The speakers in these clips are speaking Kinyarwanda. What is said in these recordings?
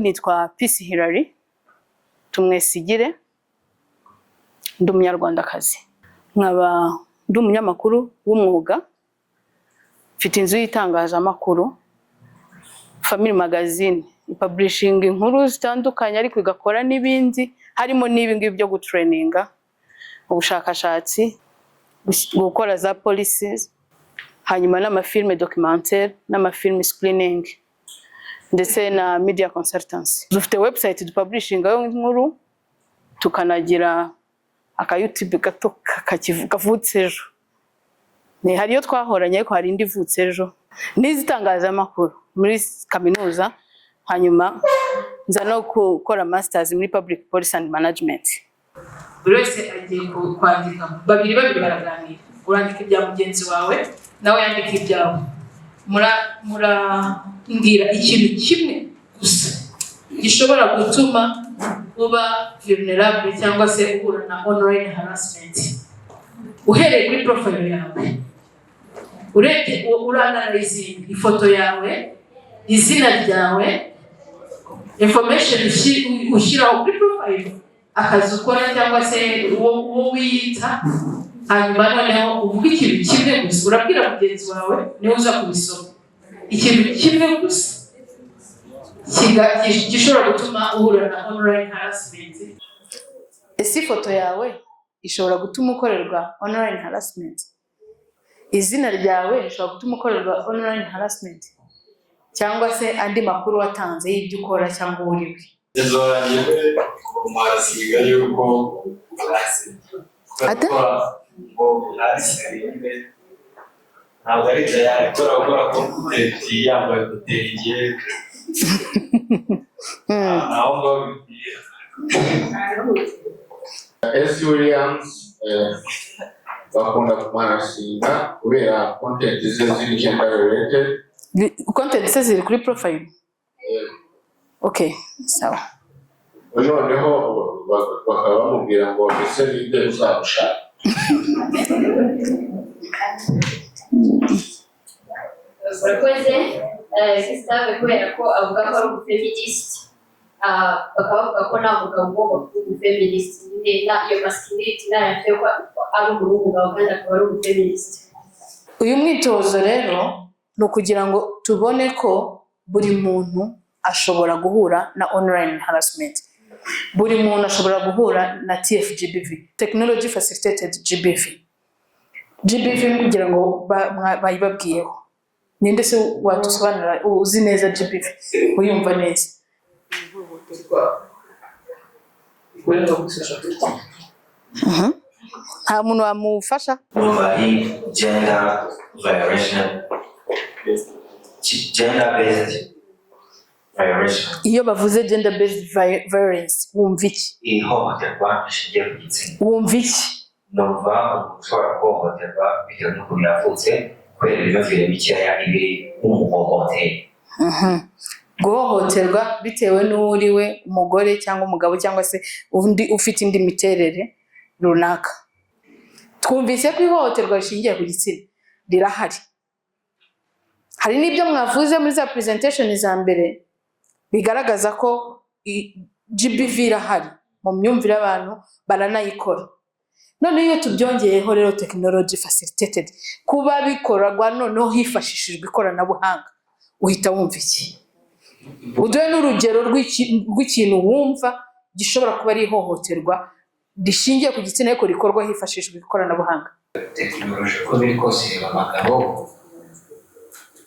Nitwa Peace Hilary Tumwesigire, ndi umunyarwandakazi, nkaba ndi umunyamakuru w'umwuga, mfite inzu y'itangazamakuru Family Magazine, publishing inkuru zitandukanye ariko igakora n'ibindi, harimo n'ibingibi byo gutraininga, ubushakashatsi, gukora za policies, hanyuma n'amafilme documentaire n'amafilme screening ndetse na media consultancy. Dufite website dupublishinga inkuru, tukanagira aka YouTube gato kavutse ejo. Ni hariyo twahoranye ariko hari indi vutse ejo. Nizitangazamakuru muri kaminuza, hanyuma nza no gukora masters muri public policy and management. Buri wese agiye kwandika, babiri baraganira, urandika ibya mugenzi wawe nawe yandika ibyawe, ngira ikintu kimwe gusa gishobora gutuma uba vulnerable cyangwa se uhura na online harassment. Uhereye kuri profile yawe, ureke uranalyze ifoto yawe, izina ryawe, information ushyiraho kuri profile, akazi ukora cyangwa se uwo wiyita, hanyuma noneho uvuga ikintu kimwe gusa, urabwira mugenzi wawe niwe uza kubisoma. Ikintu kimwe gusa gishobora gutuma uhura na online harassment. Ese ifoto yawe ishobora gutuma ukorerwa online harassment? Izina ryawe rishobora gutuma ukorerwa online harassment? Cyangwa se andi makuru watanze y'ibyo ukora cyangwa uriwe? Yazoranye kumasiga yuko ntabwo ari tayari gukora kontenti yambaye kuteringiye aho ngaho S. Williams bakunda kumarashinga kubera content ze ziri gender related. Content ze ziri kuri profile? Okay, sawa. Noneho bakaba bamubwira ngo ese ninde uzamushaka. Urakoze Gustave kubera ko avuga ko ari umufeminist, bakavuga ko nta mugabo ugomba kuba umufeminist, iyo masculinity nayo ko ari umugabo kandi akaba ari umufeminist. Uyu mwitozo rero ni ukugira ngo tubone ko buri muntu ashobora guhura na online harassment, buri muntu ashobora guhura na TFGBV, Technology Facilitated GBV. GBV kugira ngo bayibabwiyeho. Ninde se watusobanura uzi neza GBV, uyumva neza? Nta muntu wamufasha? Gender violation, gender-based violation. Iyo bavuze gender-based violence, wumva iki? Ihohoterwa rishingiye ku gitsina. Wumva iki? Numva ushobora guhohoterwa bitewe n'ukuntu yavutse, kubera imyumvire mikeya ibiri umuhohoteye. Guhohoterwa bitewe n'uriwe, umugore cyangwa umugabo cyangwa se undi ufite indi miterere runaka. Twumvise ko ihohoterwa rishingiye ku gitsina rirahari. Hari n'ibyo mwavuze muri za presentation za mbere bigaragaza ko GBV irahari mu myumvire y'abantu, baranayikora. None iyo tubyongeyeho rero technology facilitated, kuba bikorwa noneho hifashishijwe ikoranabuhanga, uhita wumva iki? Uduhe n'urugero rw'ikintu wumva gishobora kuba ari ihohoterwa rishingiye ku gitsina ariko rikorwa hifashishijwe ikoranabuhanga. Technology ko biri kose abagabo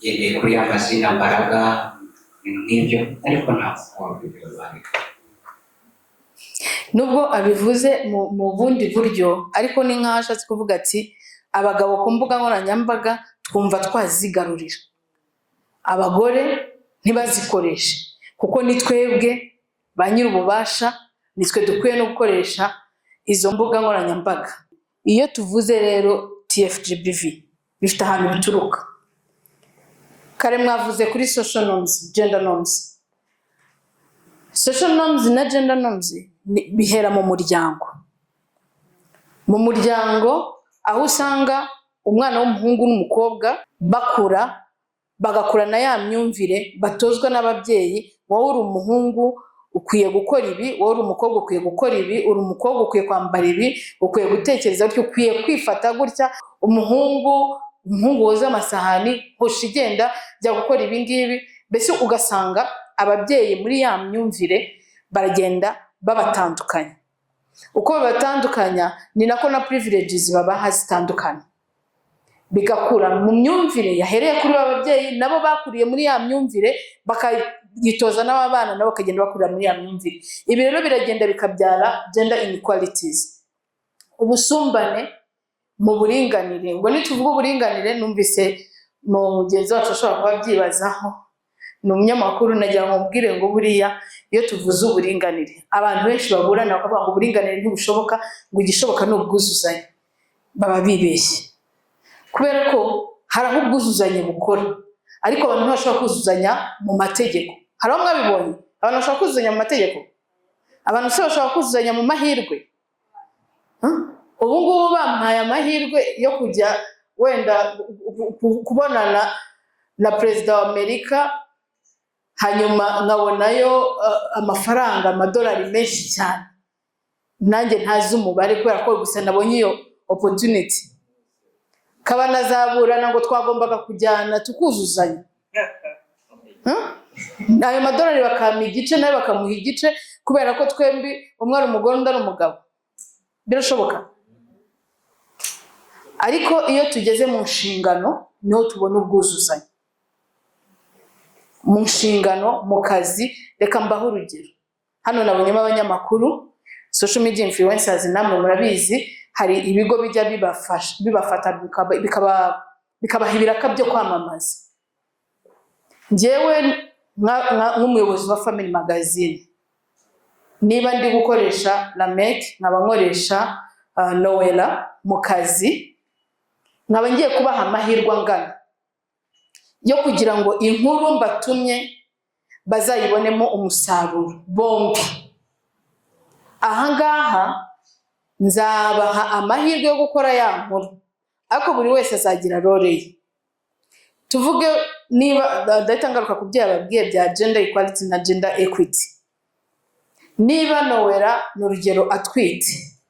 yegeye kuri amazina mbaraga n'ibyo, ariko ntabwo bibaye. Nubwo abivuze mu bundi buryo, ariko ni nk'ashatse kuvuga ati abagabo ku mbuga nkoranyambaga twumva twazigarurira, abagore ntibazikoreshe kuko ni twebwe ba nyir'ububasha, nitwe dukwiye no gukoresha izo mbuga nkoranyambaga. Iyo tuvuze rero TFGBV bifite ahantu bituruka. Kare mwavuze kuri social norms, gender norms. Social norms na gender norms bihera mu muryango. Mu muryango aho usanga umwana w'umuhungu n'umukobwa bakura bagakurana ya myumvire batozwa n'ababyeyi wowe uri umuhungu ukwiye gukora ibi, wowe uri umukobwa ukwiye gukora ibi, uri umukobwa ukwiye kwambara ibi, ukwiye gutekereza gutya, ukwiye kwifata gutya, umuhungu woza amasahani, hosha igenda jya gukora ibi ngibi. Mbese ugasanga ababyeyi muri ya myumvire baragenda babatandukanya. Uko babatandukanya ni nako na privileges babaha zitandukanye, bigakura mu myumvire yahereye kuri ababyeyi, nabo bakuriye muri ya myumvire bakayitoza n'abana nabo bakagenda bakurira muri ya myumvire. Ibi rero biragenda bikabyara gender inequalities, ubusumbane mu buringanire. Ngo nituvuga uburinganire, numvise mu mugenzi wacu ashobora kuba byibazaho, ni umunyamakuru, nagira ngo mubwire ngo buriya iyo tuvuze uburinganire abantu benshi baburana bakavuga ngo uburinganire ntibushoboka, ngo igishoboka ni ubwuzuzanye. Baba bibeshye, kubera ko hari aho ubwuzuzanye bukora, ariko abantu ntibashobora kuzuzanya mu mategeko. Hari aho mwabibonye abantu bashobora kuzuzanya mu mategeko, abantu se bashobora kuzuzanya mu mahirwe. Ubu ngubu bampaye amahirwe yo kujya wenda kubonana na perezida wa Amerika, hanyuma nkabonayo amafaranga, amadolari menshi cyane, nanjye ntazi umubare kubera ko gusa nabonye iyo opportunity. Kaba nazaburana ngo twagombaga kujyana tukuzuzanya, ayo madolari bakampa igice nawe bakamuha igice, kubera ko twembi umwe ari umugore undi ari umugabo. Birashoboka. Ariko iyo tugeze mu nshingano niho tubona ubwuzuzanye. Mu nshingano, mu kazi, reka mbaho urugero. Hano nabonyemo abanyamakuru, social media influencers, namwe murabizi, hari ibigo bijya bibafata bikabaha ibiraka byo kwamamaza. Njyewe nk'umuyobozi wa Family Magazine, niba ndi gukoresha Lamek, nkaba nkoresha Noella mu kazi, nkaba ngiye kubaha amahirwe angana yo kugira ngo inkuru mbatumye bazayibonemo umusaruro bombi. Ahangaha nzabaha amahirwe yo gukora ya nkuru, ariko buri wese azagira role ye. Tuvuge niba dahita ngaruka ku byo yababwiye bya gender equality na gender equity. Niba Noella ni urugero atwite,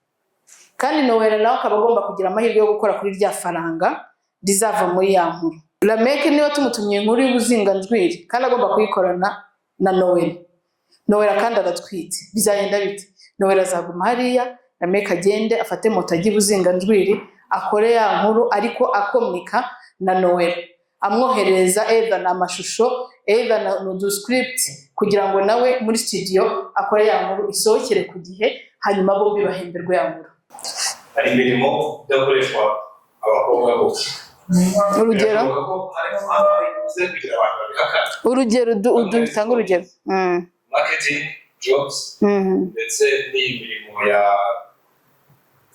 kandi Noella nawe akaba agomba kugira amahirwe yo gukora kuri rya faranga rizava muri ya nkuru. Lamek niwe tumutumye inkuru y'ubuzinganjwiri, kandi agomba kuyikorana na Noella kandi aratwite. Bizagenda bite? Noella azaguma hariya, Lamek agende afate moto ajye ubuzinganjwiri, akore ya nkuru, ariko akomunika na Noella, amwohereza either n'amashusho, either na script, kugira ngo nawe muri studio akore ya nkuru isohokere ku gihe, hanyuma bombi bahemberwe ya nkuru. Hari imirimo idakoreshwa abakobwa bose. Urugero dutanga urugero. Marketing jobs, ndetse n'imirimo ya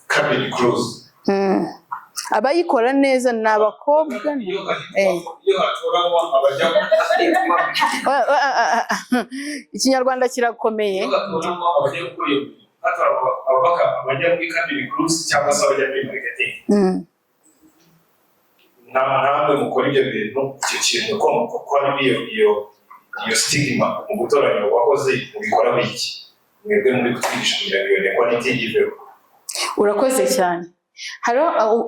cabin cruise. Abayikora neza ni abakobwa. Ikinyarwanda kirakomeye. Abajya muri cabin cruise cyangwa se abajya muri marketing. Ntabwo mukora ibyo bintu, icyo kintu ko ari iyo stigma mu gutoranya uwakoze mubikora biki? Mwebwe muri kutwigisha kugira ngo iyo quality iveho. Urakoze cyane. Hari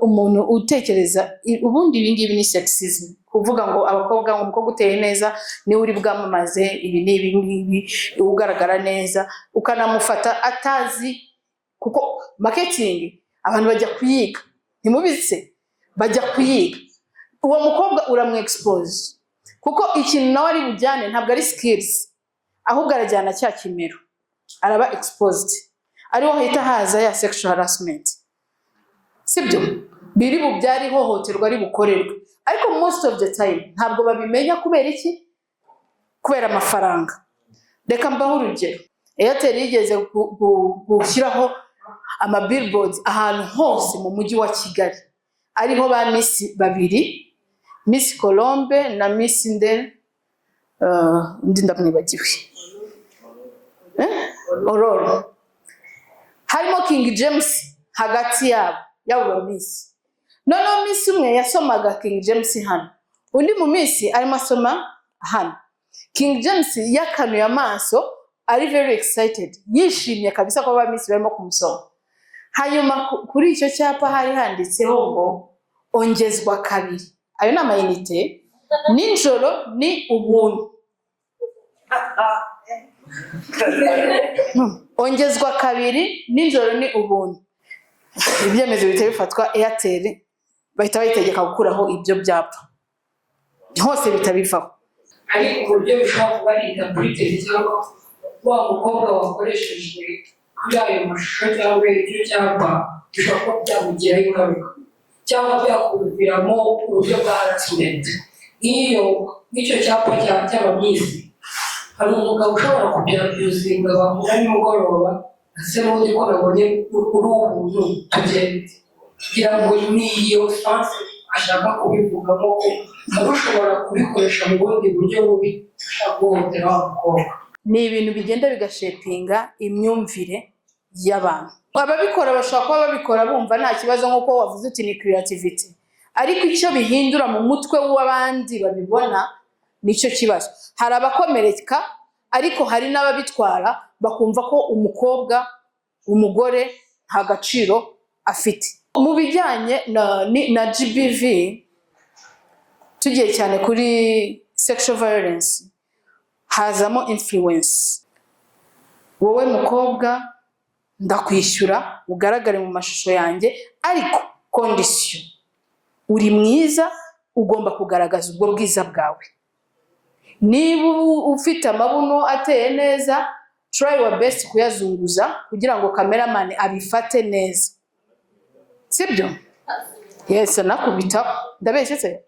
umuntu utekereza ubundi ibi ngibi ni sexism, kuvuga ngo abakobwa, umukobwa uteye neza niwe uri bwamamaze ibi n'ibi, ugaragara neza, ukanamufata atazi. Kuko marketing abantu bajya kuyiga, ntimubize, bajya kuyiga. Uwo mukobwa uramwexpose, kuko ikintu nawe ari bujyane ntabwo ari skills, ahubwo arajyana cya kimero, araba exposed, ariho hita haza ya sexual harassment. Sibyo biri bubyari ihohoterwa ari bukorerwa, ariko most of the time ntabwo babimenya. Kubera iki? Kubera amafaranga. Reka mbaho urugero. Airtel yigeze gushyiraho ama billboards ahantu hose mu mujyi wa Kigali, ariho ba Miss babiri, Miss Colombe na Miss Ndel, ndi ndamwibagiwe, Aurora. Harimo King James hagati yabo Miss. Noneho Miss umwe yasomaga King James hano, undi mu Miss arimo asoma hano. King James yakanuye amaso ari very excited, yishimye kabisa ko abamisi barimo kumusoma. Hanyuma kuri icyo cyapa hari handitseho ngo ongezwa kabiri. Ayo ni amayinite, nijoro ni ubuntu. Ongezwa kabiri, nijoro ni ubuntu. Ibyemezo bihita bifatwa, Airtel bahita bayitegeka gukuraho ibyo byapa hose bitabivaho. Ariko uburyo bishobora kuba ari interpreted cyangwa wa mukobwa wakoresheje kuri ayo mashusho cyangwa ibyo cyapa bishobora kuba byamugiraho ingaruka cyangwa byakuviramo uburyo bwa harassment. Nk'icyo cyapa cy'abamisi, hari umugabo ushobora kubyuzinga bamura nimugoroba ese n'ubundi ko nabonye uri ubuntu tugende, kugira ngo n'iyo sanse ashaka kubivugamo ko aba ushobora kubikoresha mu bundi buryo bubi ashaka guhohotera wa mukobwa. Ni ibintu bigenda bigashepinga imyumvire y'abantu. Ababikora bashobora kuba babikora bumva nta kibazo nk'uko wavuze uti ni creativity, ariko icyo bihindura mu mutwe w'abandi babibona nicyo kibazo. Hari abakomereka, ariko hari n'ababitwara bakumva ko umukobwa, umugore nta gaciro afite. Mu bijyanye na GBV, tugiye cyane kuri sexual violence, hazamo influence. Wowe mukobwa ndakwishyura ugaragare mu mashusho yanjye, ariko condition uri mwiza, ugomba kugaragaza ubwo bwiza bwawe. Niba ufite amabuno ateye neza, try your best kuyazunguza kugira ngo cameraman abifate neza. Sibyo? Yes, nakubitaho. Ndabeshye.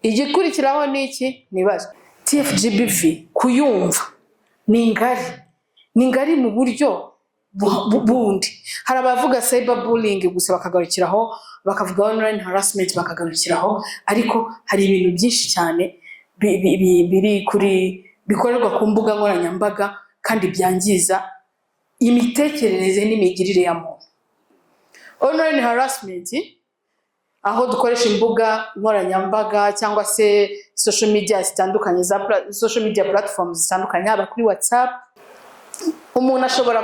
Igikurikiraho ni iki? Nibaza. TFGBV kuyumva ni ngari mu buryo bundi. Hari abavuga cyberbullying gusa bakagarukiraho, bakavuga online harassment bakagarukiraho, ariko hari ibintu byinshi cyane biri kuri bikorerwa ku mbuga nkoranyambaga kandi byangiza imitekerereze n'imigirire ya muntu. Online harassment, aho dukoresha imbuga nkoranyambaga cyangwa se social media zitandukanye, social media platforms zitandukanye, haba kuri WhatsApp, umuntu ashobora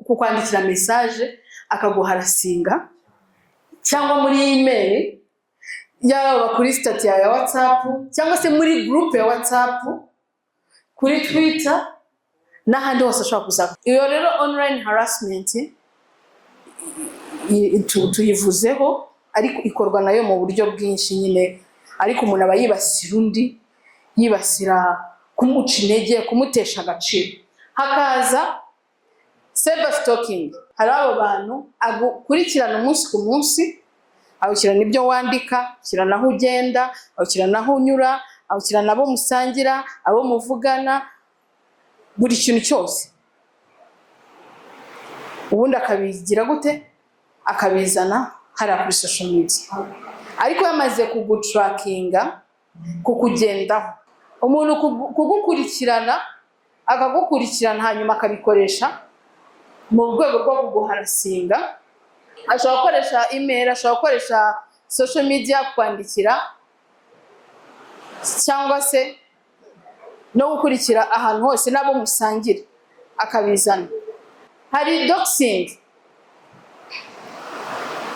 kukwandikira message akaguharasinga, cyangwa muri email, yaba kuri status ya WhatsApp, cyangwa se muri group ya WhatsApp, kuri Twitter, n'ahandi hose ashobora kuza. Iyo rero online harassment tuyivuzeho, ariko ikorwa nayo mu buryo bwinshi nyine, ariko umuntu aba yibasira undi, yibasira kumuca intege, kumutesha agaciro. Hakaza cyber stalking. Hari abo bantu agukurikirana umunsi ku munsi, abukirana ibyo wandika, abukirana aho ugenda, abukirana aho unyura, abukirana abo musangira, abo muvugana, buri kintu cyose. Ubundi akabigira gute? Akabizana hari kuri social media. Ariko yamaze kugutrackinga, kukugendaho, umuntu kugukurikirana, akagukurikirana hanyuma akabikoresha mu rwego rwo kuguharasinga. Ashobora gukoresha email, ashobora gukoresha social media kwandikira, cyangwa se no gukurikira ahantu hose n'abo musangira akabizana. Hari doxing.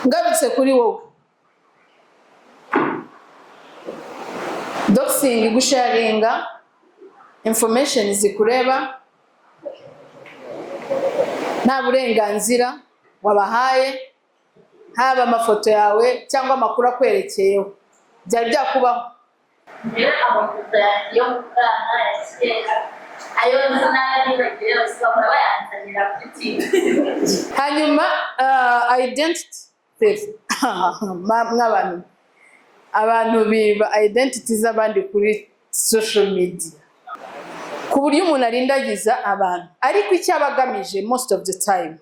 Ngarutse kuri wowe, doxing gusharinga information zikureba nta burenganzira wabahaye, haba amafoto yawe cyangwa amakuru akwerekeyeho. Byari byakubaho? Amafoto yo mu bwana ya kera, ayo nari yose bayanzanira kuri TV. Hanyuma identity theft. Abantu biba identity z'abandi kuri social media, ku buryo umuntu arindagiza abantu, ariko icyo abagamije most of the time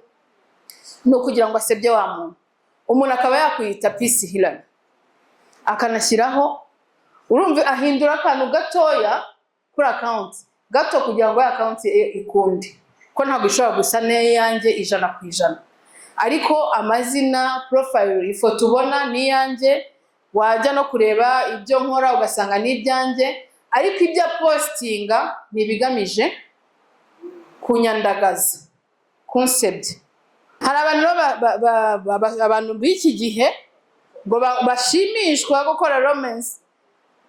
no kugira ngo asebye wa muntu. Umuntu akaba yakwita Peace Hillary, akanashyiraho, urumva ahindura akantu gatoya kuri account gato kugira ngo ya account ikunde, ko ntabwo ishobora gusa n'yanjye 100%. Ariko amazina, profile, ifoto ubona ni yanjye, wajya no kureba ibyo nkora ugasanga ni ibyanjye, ariko ibyo postinga ni ibigamije kunyandagaza, kunsebya. Hari abantu b'iki gihe ngo bashimishwa gukora romance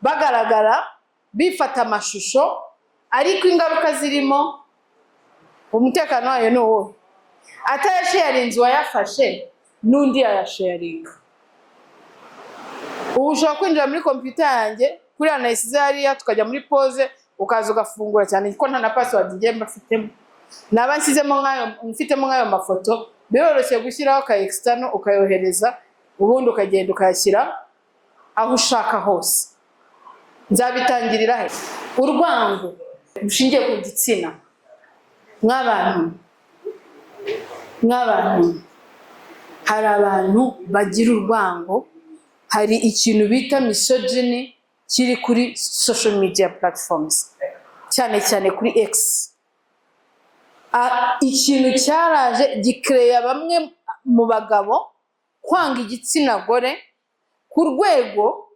bagaragara bifata amashusho, ariko ingaruka zirimo umutekano wayo ni uwo atayasharinze uwayafashe n'undi yayasharinga. Ubu ushobora kwinjira muri computer yanjye kuri anayisize hariya tukajya muri pause ukaza ugafungura, cyane ko nta na password ngiye mbafitemo, naba nshyizemo nk'ayo mafoto, biroroshye gushyiraho ka external ukayohereza, ubundi ukagenda ukayashyira aho ushaka hose. Nzabitangirira he? Urwango rushingiye ku gitsina. Nk'abantu hari abantu bagira urwango, hari ikintu bita misogyny kiri kuri social media platforms, cyane cyane kuri X. Ikintu cyaraje gikreya bamwe mu bagabo kwanga igitsina gore ku rwego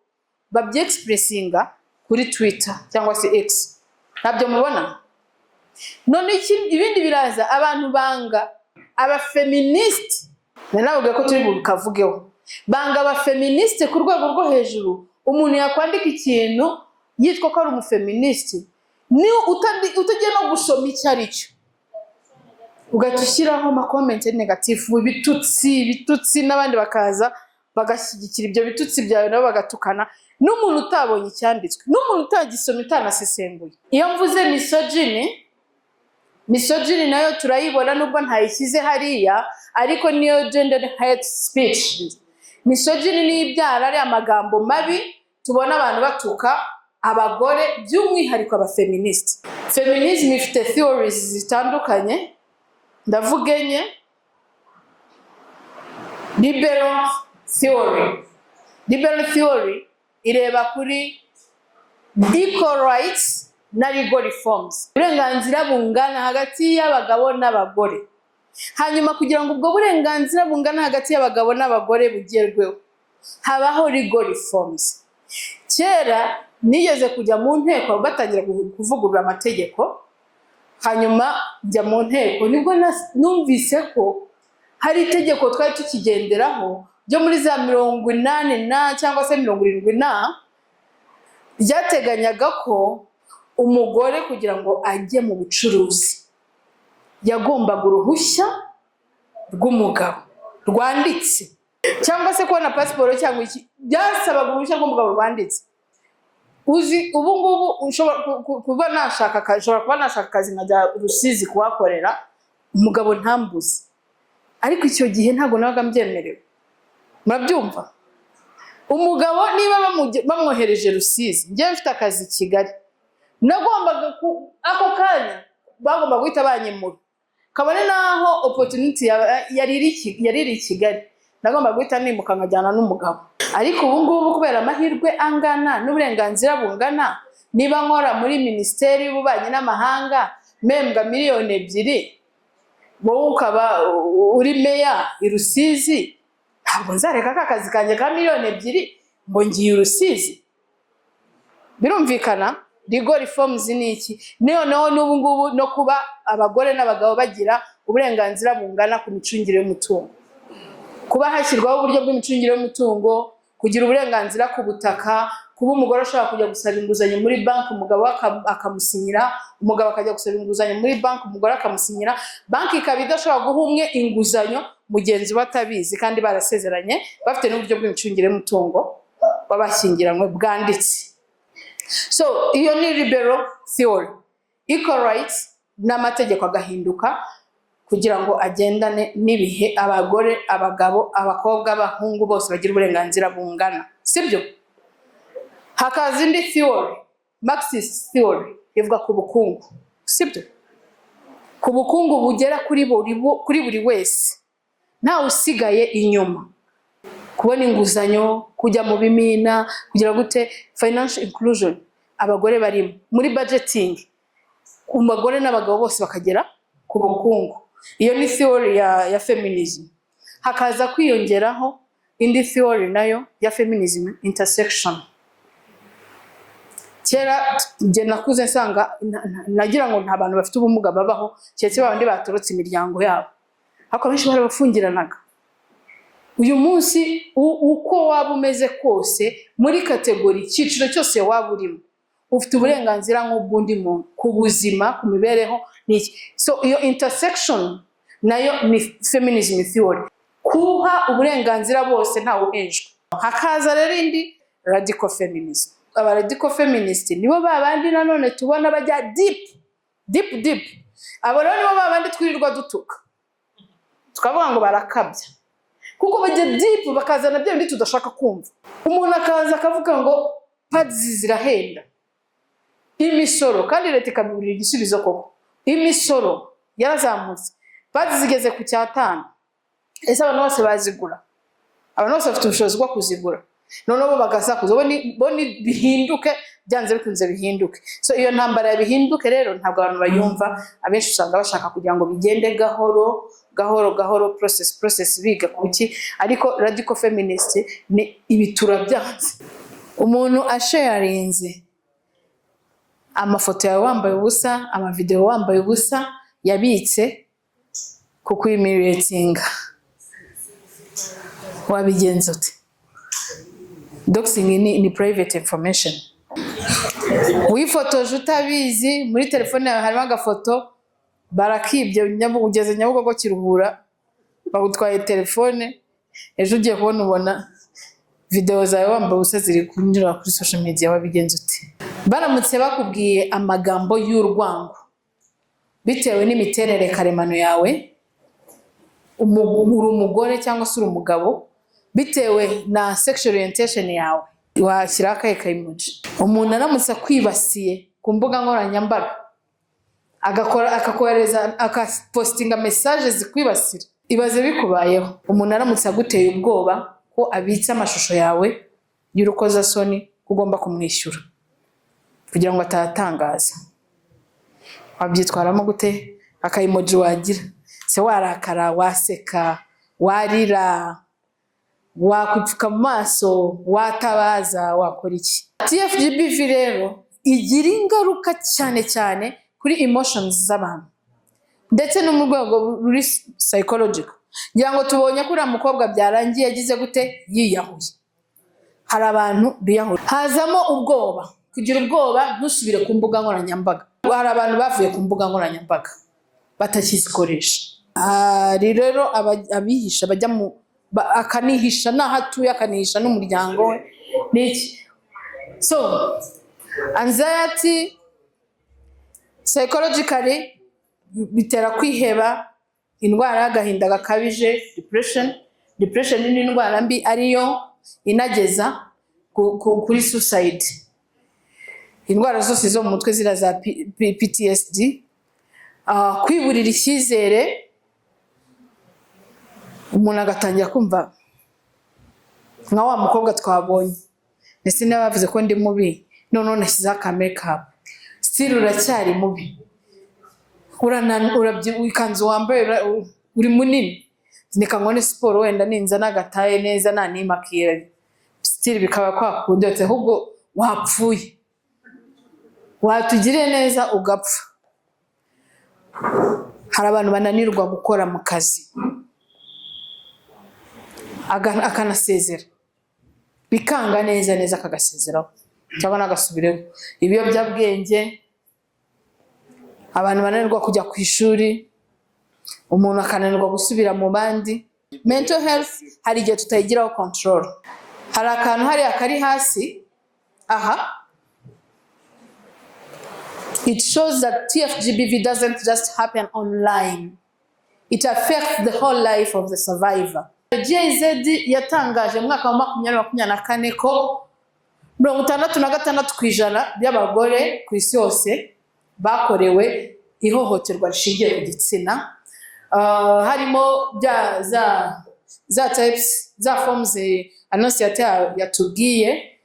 babyeexpressinga kuri Twitter cyangwa se X. Ntabyo mubona? None ibindi biraza, abantu banga abafeminist, nanavuga ko turi bukavugeho, banga abafeminist ku rwego rwo hejuru. Umuntu yakwandika ikintu yitwa ko ari umufeminist, ni utagiye no gusoma icyo ari cyo, ugatushyiraho ama comment negative, ibitutsi n'abandi bakaza bagashyigikira ibyo bitutsi byawe nabo bagatukana n'umuntu utabonye icyanditswe, n'umuntu utagisoma itanasesenguye. Iyo mvuze misogyny nayo turayibona nubwo ntayishyize hariya, ariko niyo gender hate speech. Misogyny ni ibyara ari amagambo mabi tubona abantu batuka abagore, by'umwihariko abafeminist. Feminism ifite theories zitandukanye, ndavuga enye. Liberal theory ireba kuri equal rights na legal reforms, uburenganzira bungana hagati y'abagabo n'abagore. Hanyuma kugira ngo ubwo burenganzira bungana hagati y'abagabo n'abagore bugerweho, habaho legal reforms. Kera nigeze kujya mu nteko batangira kuvugurura amategeko, hanyuma njya mu nteko nibwo numvise ko hari itegeko twari tukigenderaho ryo muri za 80 na cyangwa se 70 na ryateganyaga ko umugore kugira ngo ajye mu bucuruzi yagombaga uruhushya rw'umugabo rwanditse, cyangwa se kubona passport cyangwa iki byasabaga uruhushya rw'umugabo rwanditse. Uzi ubu ngubu ushobora kuba nashaka akazi nkajya Rusizi kuhakorera, umugabo ntambuze, ariko icyo gihe ntabwo nabaga mbyemerewe. Murabyumva? Umugabo niba bamwohereje Rusizi, ngiye mfite akazi i Kigali, nagombaga ako kanya bagomba guhita banyemura, kabone naho opportunity yari iri Kigali, nagomba guhita nimuka nkajyana n'umugabo. Ariko ubu ngubu kubera amahirwe angana n'uburenganzira bungana, niba nkora muri Minisiteri y'Ububanyi n'Amahanga membwa 2 miliyoni, wowe ukaba uri meya i Rusizi, ntabwo nzareka akazi kanjye ka 2 miliyoni ngo ngiye Rusizi. Birumvikana? Legal reforms ni iki? Noneho n'ubu ngubu no kuba abagore n'abagabo bagira uburenganzira bungana ku micungire y'umutungo, kuba hashyirwaho uburyo bw'imicungire y'umutungo, kugira uburenganzira ku butaka, kuba umugore ashobora kujya gusaba inguzanyo muri banki umugabo akamusinyira, umugabo akajya gusaba inguzanyo muri banki umugore akamusinyira, banki ikaba idashobora guha umwe inguzanyo mugenzi batabizi kandi barasezeranye, bafite n'uburyo bw'imicungire y'umutungo babashyingiranywe bwanditse. So iyo ni liberal theory. Equal rights n'amategeko agahinduka kugira ngo agendane n'ibihe, abagore, abagabo, abakobwa, abahungu bose bagira uburenganzira bungana, sibyo? Hakaza indi theory, Marxist theory, ivuga ku bukungu, sibyo? Ku bukungu bugera kuri buri wese, nta usigaye inyuma. Kubona inguzanyo, kujya mu bimina, kugira gute, financial inclusion, abagore barimo muri budgeting, umugore n'abagabo bose bakagera ku bukungu. Iyo ni theory ya feminism. Hakaza kwiyongeraho indi theory nayo ya feminism, intersection. kera njye nakuze nsanga nagira ngo nta bantu bafite ubumuga babaho cyetse babandi batorotse imiryango yabo ariko benshi barabafungiranaga. Uyu munsi uko waba umeze kose muri kategori icyiciro cyose waba urimo ufite uburenganzira nk'ubwundi muntu ku buzima, ku mibereho n'iki. So iyo intersection nayo ni feminism theory, kuha uburenganzira bose ntawe uhejwe. Hakaza rero indi radical feminism. Aba radical feminist nibo babandi nanone tubona bajya deep. Abo rero nibo babandi twirirwa dutuka tukavuga ngo barakabya, kuko bajya deep bakazana byo bindi tudashaka kumva. Umuntu akaza akavuga ngo pads zirahenda, imisoro, kandi leta ikabibura igisubizo koko. Imisoro yarazamutse, pads zigeze ku 5. Ese abantu bose bazigura? Abantu bose bafite ubushobozi bwo kuzigura? Noneho bo bagasakuza boni bihinduke, byanze bikunze bihinduke. So iyo ntambara ya bihinduke rero ntabwo abantu bayumva. Abenshi usanga bashaka kugira ngo bigende gahoro process biga kuki. Ariko radical feminist ni ibitura byanze. Umuntu asharinze amafoto yawe wambaye ubusa, amavideo wambaye ubusa, yabitse kuko imiratinga, wabigenza ute? Doxing ni private information. Wifotoje utabizi, muri telefone yawe harimo agafoto, barakibye ugeze Nyabugogo Kiruhura, bagutwaye telefone, ejo ugiye ubona video zawe wambaye ubusa ziri kunyura kuri social media, wabigenza ute? Baramutse bakubwiye amagambo y'urwango bitewe n'imiterere karemano yawe, uri umugore cyangwa se uri umugabo, bitewe na sexual orientation yawe, washyira akaye emoji. Umuntu aramutse kwibasiye ku mbuga nkoranyambaga akakohereza akapostinga message zikwibasira, ibaze bikubayeho. Umuntu aramutse aguteye ubwoba ko abitsa amashusho yawe y'urukozasoni, ugomba kumwishyura kugira ngo atatangaza, wabyitwaramo gute? Aka emoji wagira se, warakara, waseka, warira, wakwipfuka mu maso, watabaza, wakora iki? TFGBV rero igira ingaruka cyane kuri emotions z'abantu ndetse no mu rwego ruri psychological. Ngira ngo tubonye kuri umukobwa byarangiye yagize gute, yiyahuye. Hari abantu biyahura, hazamo ubwoba, kugira ubwoba ntusubire ku mbuga nkoranyambaga. Hari abantu bavuye ku mbuga nkoranyambaga batakizikoresha. Rero abihisha bajya mu akanihisha n'ahatuye, akanihisha n'umuryango we n'iki. So anxiety psychologically bitera kwiheba, indwara y'agahinda gakabije, depression ni indwara mbi ariyo inageza kuri suicide. Indwara zose zo mu mutwe zira za PTSD, kwiburira icyizere, umuntu agatangira kumva nka wa mukobwa twabonye, ndetse n'abavuze ko ndi mubi, none nashyize aka makeup, still uracyari mubi, ikanzu wambaye uri munini, nikangone siporo wenda ninza nagataye neza nanimakiye, still bikaba kwa kundetse, ahubwo wapfuye, watugire neza ugapfa. Hari abantu bananirwa gukora mu kazi akanasezera, bikanga neza akagasezeraho cyangwa nagasubireho. Ibiyobyabwenge, abantu bananirwa kujya ku ishuri, umuntu akananirwa gusubira mu bandi. Mental health hari igihe tutayigiraho control. Hari akantu hariya kari hasi aha, it shows that TFGBV doesn't just happen online, it affects the whole life of the survivor. GIZ yatangaje mu mwaka wa 2024 ko 66% by'abagore ku isi yose bakorewe ihohoterwa rishingiye ku gitsina. Harimo za types za forms Annonciate yatubwiye: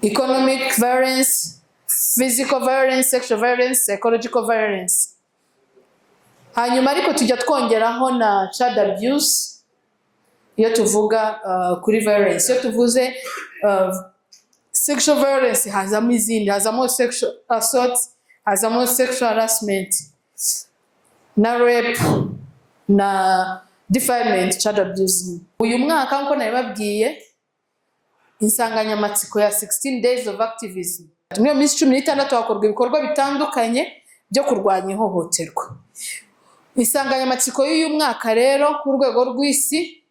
economic violence, physical violence, sexual violence, psychological violence. Hanyuma ariko tujya twongeraho na child abuse iyo tuvuga kuri violence. Iyo tuvuze sexual violence hazamo izindi, hazamo sexual assault, hazamo sexual harassment na rape na defilement, child abuse. Uyu mwaka nko nabibabwiye insanganyamatsiko ya 16 days of activism. Muri minsi 16 hakorwa ibikorwa bitandukanye byo kurwanya ihohoterwa. Insanganyamatsiko y'uyu mwaka rero ku rwego rw'isi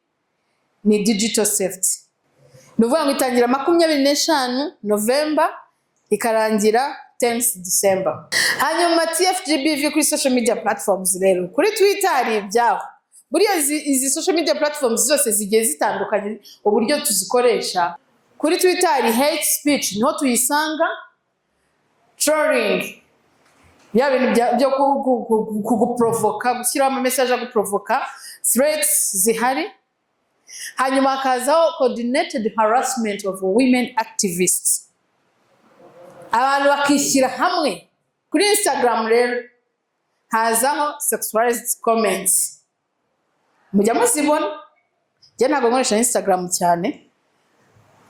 ni digital safety. Nuvuga ngo itangira 25 November ikarangira 10 December. Hanyuma TFGBV kuri social media platforms rero kuri Twitter hari ibyaho. Buriya izi social media platforms zose zigiye zitandukanye uburyo tuzikoresha. Kuri Twitter hari hate speech niho tuyisanga, trolling ya bintu byo kuguprovoka, gushyiraho ama message aguprovoka, threats zihari. Hanyuma hakazaho coordinated harassment of women activists. Abantu bakishyira hamwe. Kuri Instagram rero hazaho sexualized comments. Mujya muzibona? Njye ntabwo nkoresha Instagram cyane.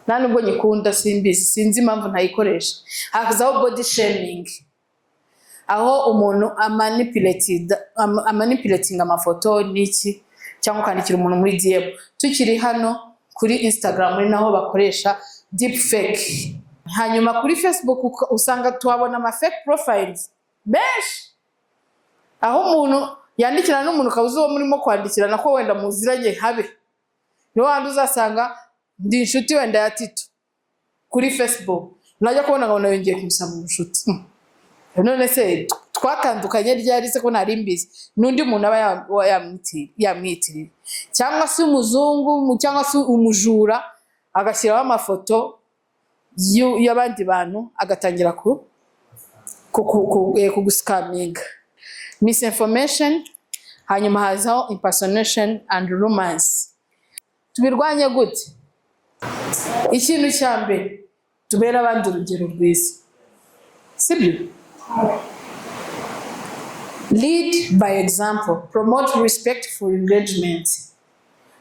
Nta nubwo nyikunda simbizi, sinzi impamvu ntayikoresha. Hakazaho body shaming. Aho umuntu manipulating amafoto n'iki cyangwa kwandikira umuntu muri DM. Tukiri hano kuri Instagram ari naho bakoresha deep fake. Hanyuma kuri Facebook usanga tuhabona ama fake profiles benshi. Aho umuntu yandikira n'umuntu kabuze uwo murimo kwandikirana ko wenda muziranye habe. Niho handi uzasanga ndi inshuti wenda ya Tito kuri Facebook. Najya kubona ngo nayongeye kumusaba inshuti. None se twatandukanye ryari se ko nari mbizi n'undi muntu aba yamwitirira cyangwa se umuzungu cyangwa se umujura agashyiraho amafoto y'abandi bantu agatangira kuguscaminga. Misinformation, hanyuma hazaho impersonation and romance. Tubirwanye gute? Ikintu cya mbere tubera abandi urugero rwiza, sibyo? Lead by example, promote respectful engagement.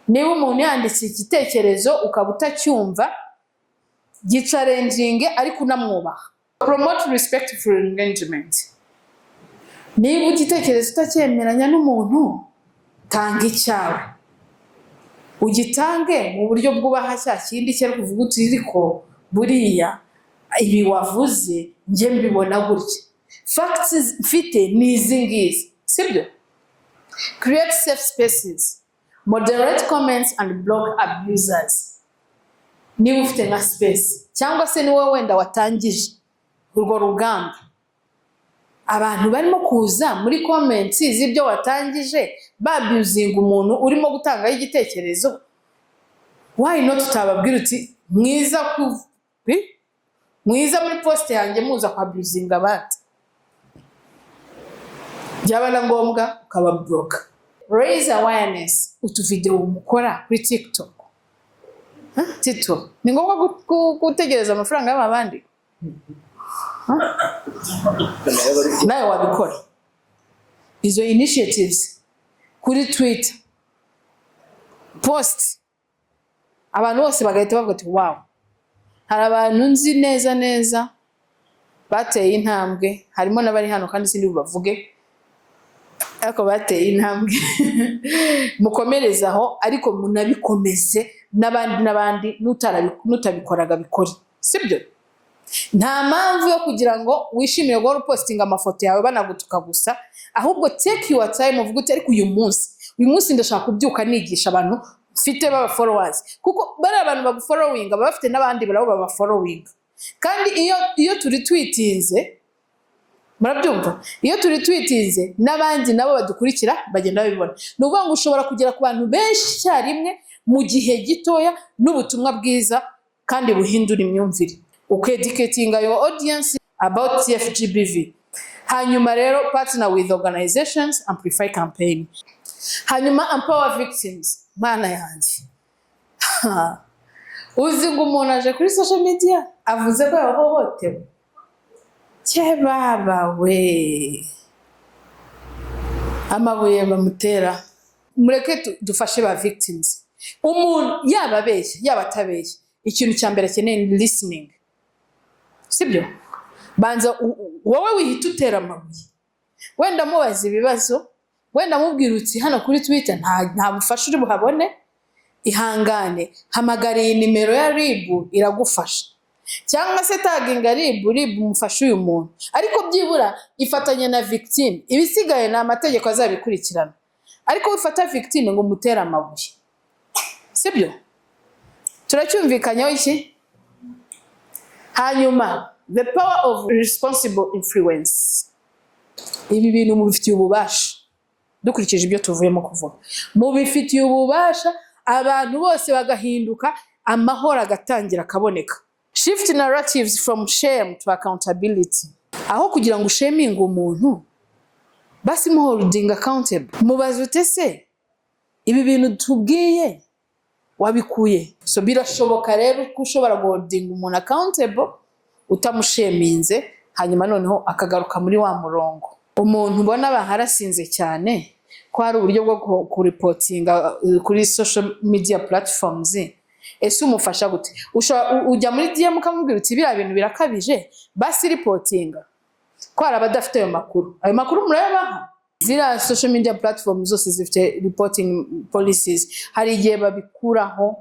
Niba umuntu yanditse igitekerezo ukaba utacyumva, gicalenjinge ariko unamwubaha. Promote respectful engagement. Niba igitekerezo utacyemeranya n'umuntu, tanga icyawe. Ugitange mu buryo bwubaha cya kindi cyo kuvuga uti ariko buriya ibi wavuze nje mbibona gutya. Facts mfite ni izi ngizi, sibyo? Create safe spaces. Moderate comments and block abusers. Niba ufite nka space cyangwa se ni wowe wenda watangije urwo rugamba, abantu barimo kuza muri comments z'ibyo watangije babusing umuntu urimo gutangaho igitekerezo, why not utababwira uti mwiza muri post yanjye muza kwa abusing abandi, byaba na ngombwa ukabablock. Raise awareness. Utu video mukora kuri TikTok, Tito ni ngombwa gutegereza amafaranga y'abandi? Nawe wabikora izo initiatives kuri Twitter post, abantu bose bagahita bavuga ati wow, hari abantu nzi neza bateye intambwe, harimo n'abari hano kandi sindi bubavuge ariko bateye intambwe. Mukomerezaho ariko munabikomeze n'abandi nutabikoraga bikore, sibyo? Nta mpamvu yo kugira ngo wishimire go posting amafoto yawe banagutuka gusa, ahubwo take your time uvuga uti ariko uyu munsi ndashaka kubyuka nigisha abantu mfite baba followers, kuko bari abantu bagufollowinga baba bafite n'abandi barabo baba following. Kandi iyo turi tweetinze, murabyumva, iyo turi tweetinze n'abandi nabo badukurikira bagenda babibona. Nuvuga ngo ushobora kugera ku bantu benshi cyarimwe mu gihe gitoya n'ubutumwa bwiza kandi buhindura imyumvire. Educating your audience about TFGBV. Hanyuma rero partner with organizations, amplify campaign. Hanyuma empower victims. Mana yanjye. Uzi ngo umuntu aje kuri social media avuze ko yahohotewe. Cye baba we. Amabuye bamutera. Mureke dufashe ba victims. Umuntu yaba abeshya yaba atabeshya, ikintu cya mbere akeneye ni listening. sibyo? Banza wowe wihita utera amabuye, wenda mubaza ibibazo, wenda mubwira uti hano kuri Twitter nta bufasha uri buhabone, ihangane hamagara iyi nimero ya RIB iragufasha, cyangwa se taginga RIB umufasha uyu muntu, ariko byibura ifatanye na victime, ibisigaye na amategeko azabikurikirana, ariko wifata victime ngo mutera amabuye, sibyo? Turacyumvikanyaho iki? Hanyuma the power of responsible influence, ibi bintu mubifitiye ububasha, dukurikije ibyo tuvuyemo kuvuga, mubifitiye ububasha, abantu bose bagahinduka, amahoro agatangira kaboneka. Shift narratives from shame to accountability. Aho kugira ngo usheminge umuntu, basi muholding accountable, mubaze utese ibi bintu tubwiye wabikuye. So birashoboka rero ko ushobora guholding umuntu accountable utamusheminze, hanyuma noneho akagaruka muri wa murongo. Umuntu ubona baharasinze cyane ko hari uburyo bwo kuripotinga kuri social media platforms, ese umufasha gute? Ujya muri DM ukamubwira uti biriya bintu birakabije, basi reportinga ko hari abadafite ayo makuru murayabaha. Zira social media platforms zose zifite reporting policies, hari igihe babikuraho,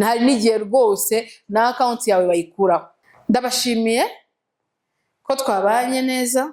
hari n'igihe rwose na account yawe bayikuraho. Ndabashimiye ko twabanye neza.